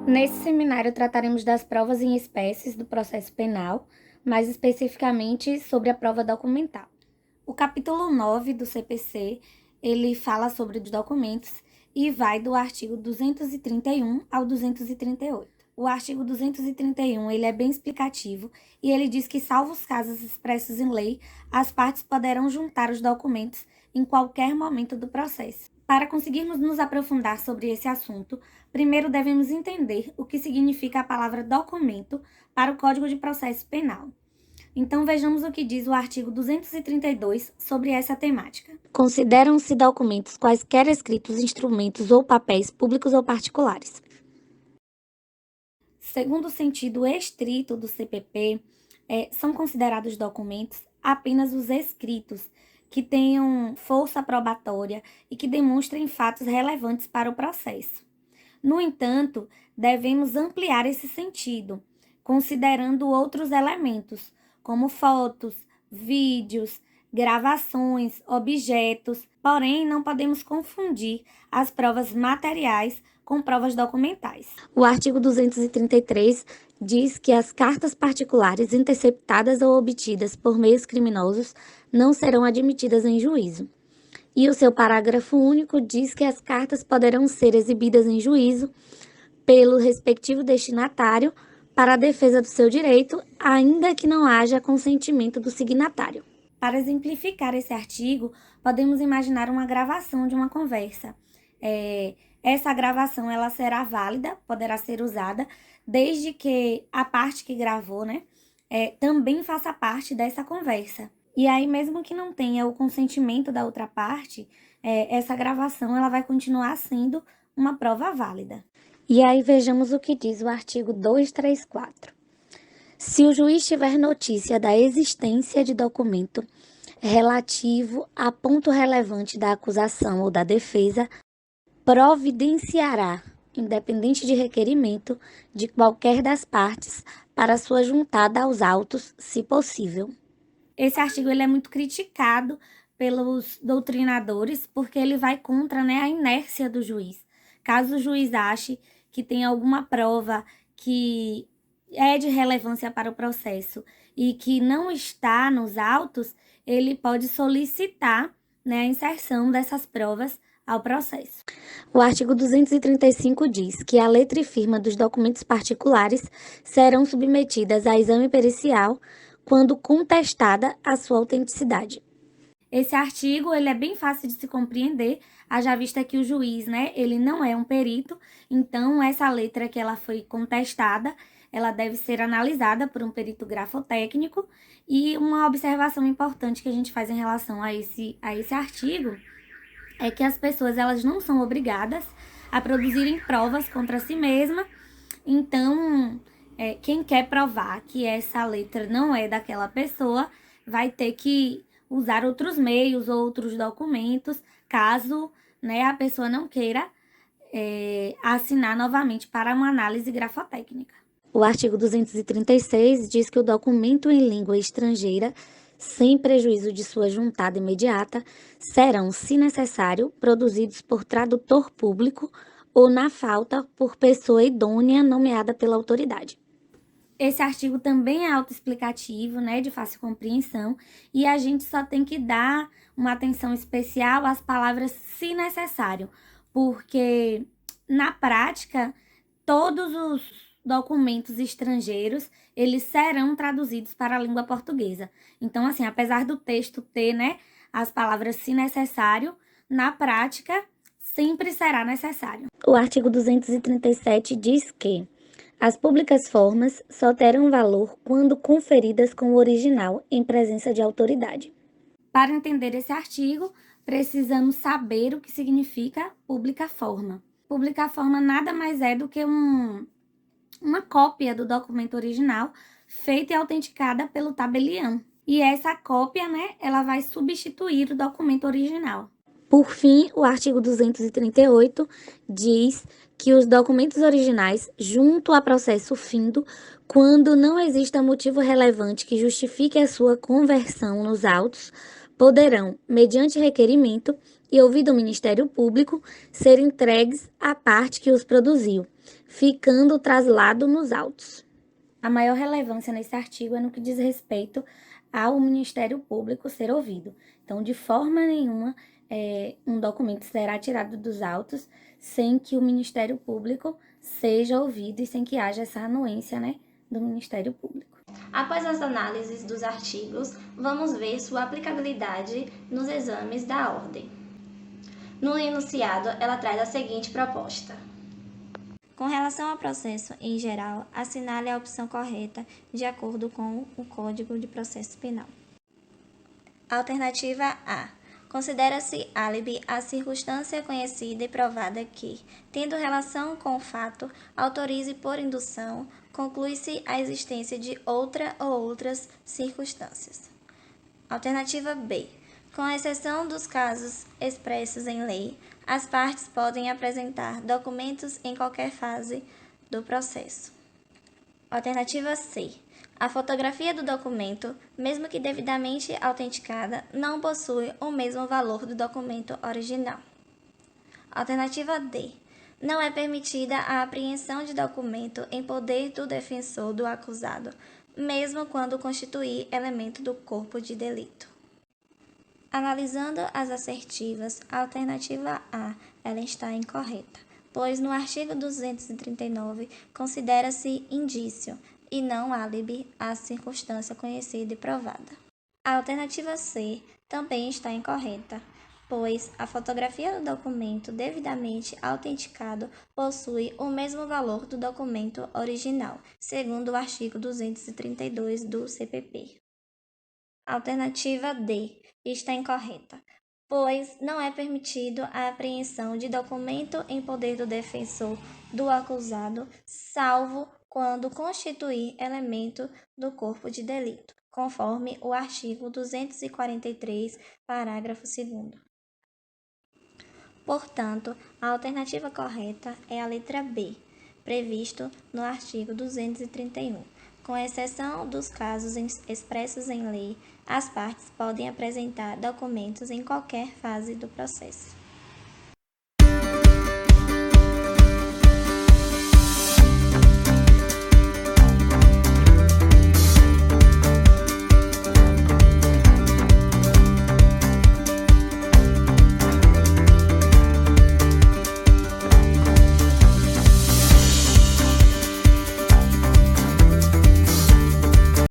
Nesse seminário, trataremos das provas em espécies do processo penal, mais especificamente sobre a prova documental. O capítulo 9 do CPC, ele fala sobre os documentos e vai do artigo 231 ao 238. O artigo 231, ele é bem explicativo e ele diz que, salvo os casos expressos em lei, as partes poderão juntar os documentos em qualquer momento do processo. Para conseguirmos nos aprofundar sobre esse assunto, primeiro devemos entender o que significa a palavra documento para o Código de Processo Penal. Então, vejamos o que diz o artigo 232 sobre essa temática. Consideram-se documentos quaisquer escritos, instrumentos ou papéis públicos ou particulares. Segundo o sentido estrito do CPP, são considerados documentos apenas os escritos que tenham força probatória e que demonstrem fatos relevantes para o processo. No entanto, devemos ampliar esse sentido, considerando outros elementos, como fotos, vídeos, gravações, objetos, porém não podemos confundir as provas materiais com provas documentais. O artigo 233 diz que as cartas particulares interceptadas ou obtidas por meios criminosos não serão admitidas em juízo. E o seu parágrafo único diz que as cartas poderão ser exibidas em juízo pelo respectivo destinatário para a defesa do seu direito, ainda que não haja consentimento do signatário. Para exemplificar esse artigo, podemos imaginar uma gravação de uma conversa. Essa gravação ela será válida, poderá ser usada, desde que a parte que gravou, também faça parte dessa conversa. E aí, mesmo que não tenha o consentimento da outra parte, essa gravação ela vai continuar sendo uma prova válida. E aí vejamos o que diz o artigo 234. Se o juiz tiver notícia da existência de documento relativo a ponto relevante da acusação ou da defesa, providenciará, independente de requerimento de qualquer das partes, para sua juntada aos autos, se possível. Esse artigo ele é muito criticado pelos doutrinadores porque ele vai contra, a inércia do juiz. Caso o juiz ache que tem alguma prova que é de relevância para o processo e que não está nos autos, ele pode solicitar, a inserção dessas provas ao processo. O artigo 235 diz que a letra e firma dos documentos particulares serão submetidas a exame pericial quando contestada a sua autenticidade. Esse artigo ele é bem fácil de se compreender, haja vista que o juiz, ele não é um perito, então essa letra que ela foi contestada, ela deve ser analisada por um perito grafotécnico. E uma observação importante que a gente faz em relação a esse artigo é que as pessoas elas não são obrigadas a produzirem provas contra si mesma. Então, quem quer provar que essa letra não é daquela pessoa vai ter que usar outros meios, outros documentos, caso a pessoa não queira assinar novamente para uma análise grafotécnica. O artigo 236 diz que o documento em língua estrangeira, sem prejuízo de sua juntada imediata, serão, se necessário, produzidos por tradutor público ou, na falta, por pessoa idônea nomeada pela autoridade. Esse artigo também é autoexplicativo, de fácil compreensão, e a gente só tem que dar uma atenção especial às palavras se necessário, porque na prática todos os documentos estrangeiros, eles serão traduzidos para a língua portuguesa. Então, assim, apesar do texto ter, as palavras se necessário, na prática sempre será necessário. O artigo 237 diz que as públicas formas só terão valor quando conferidas com o original em presença de autoridade. Para entender esse artigo, precisamos saber o que significa pública forma. Pública forma nada mais é do que uma cópia do documento original feita e autenticada pelo tabelião. E essa cópia, ela vai substituir o documento original. Por fim, o artigo 238 diz que os documentos originais, junto a processo findo, quando não exista motivo relevante que justifique a sua conversão nos autos, poderão, mediante requerimento e ouvido o Ministério Público, ser entregues à parte que os produziu, ficando o traslado nos autos. A maior relevância nesse artigo é no que diz respeito ao Ministério Público ser ouvido. Então, de forma nenhuma, um documento será tirado dos autos sem que o Ministério Público seja ouvido e sem que haja essa anuência, né, do Ministério Público. Após as análises dos artigos, vamos ver sua aplicabilidade nos exames da ordem. No enunciado, ela traz a seguinte proposta. Com relação ao processo em geral, assinale a opção correta de acordo com o Código de Processo Penal. Alternativa A. Considera-se álibi a circunstância conhecida e provada que, tendo relação com o fato, autorize por indução, conclui-se a existência de outra ou outras circunstâncias. Alternativa B. Com exceção dos casos expressos em lei, as partes podem apresentar documentos em qualquer fase do processo. Alternativa C. A fotografia do documento, mesmo que devidamente autenticada, não possui o mesmo valor do documento original. Alternativa D. Não é permitida a apreensão de documento em poder do defensor do acusado, mesmo quando constituir elemento do corpo de delito. Analisando as assertivas, a alternativa A ela está incorreta, pois no artigo 239 considera-se indício e não álibi a circunstância conhecida e provada. A alternativa C também está incorreta, pois a fotografia do documento devidamente autenticado possui o mesmo valor do documento original, segundo o artigo 232 do CPP. A alternativa D está incorreta, pois não é permitido a apreensão de documento em poder do defensor do acusado, salvo quando constituir elemento do corpo de delito, conforme o artigo 243, parágrafo 2º. Portanto, a alternativa correta é a letra B, previsto no artigo 231. Com exceção dos casos expressos em lei, as partes podem apresentar documentos em qualquer fase do processo.